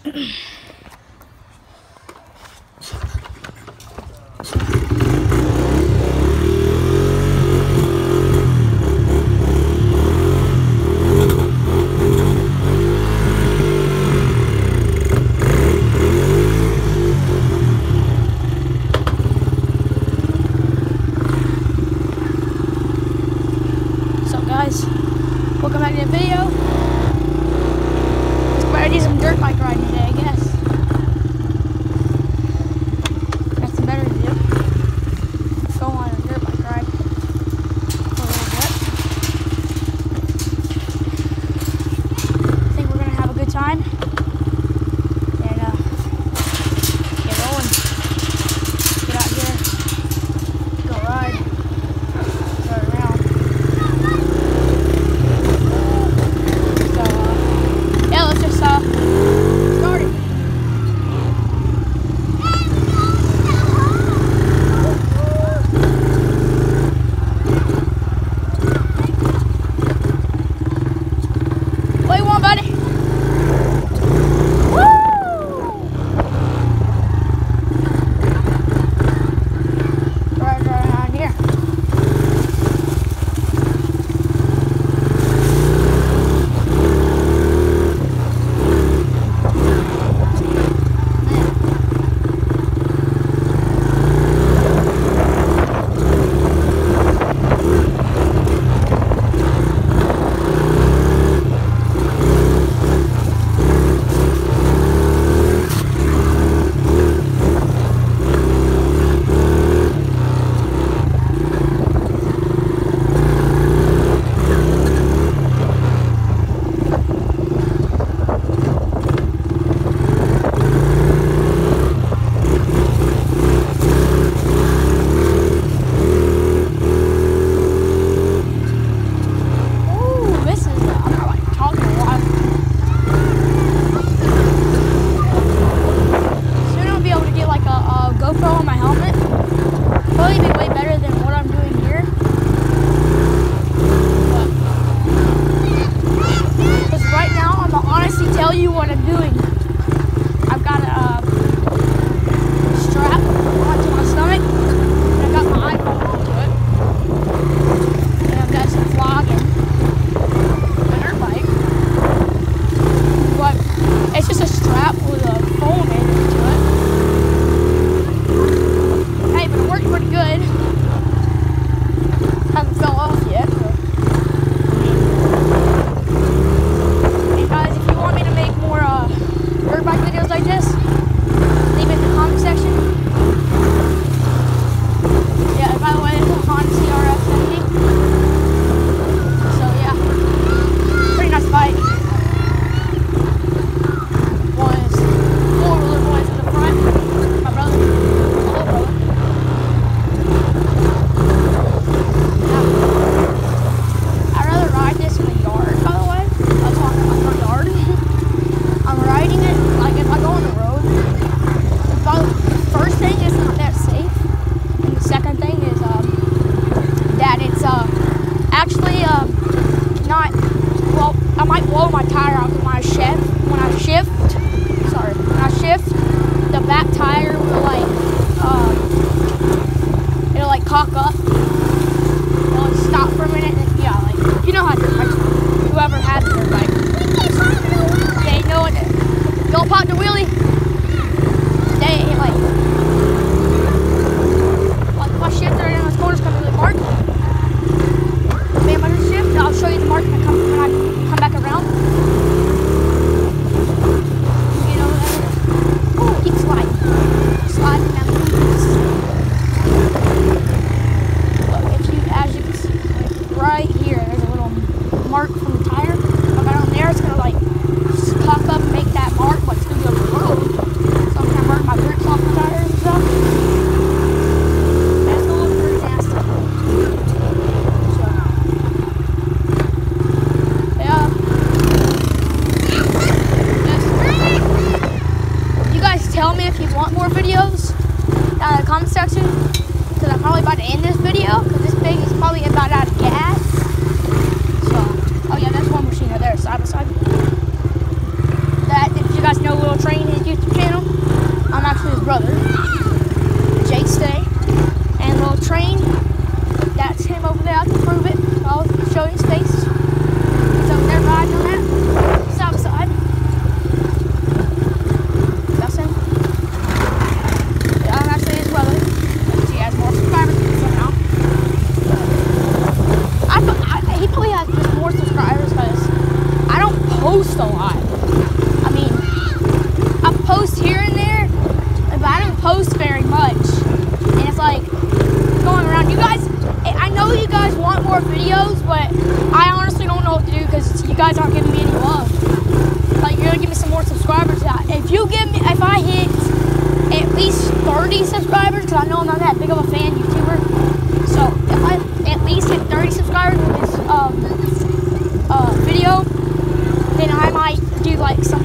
Guys, welcome back to the video. Let's do some dirt bike riding today, I guess. like going around. You guys, I know you guys want more videos, but I honestly don't know what to do because you guys aren't giving me any love. Like, you're gonna give me some more subscribers. If I hit at least 30 subscribers, because I know I'm not that big of a fan YouTuber, so if I at least hit 30 subscribers with this video, then I might do like some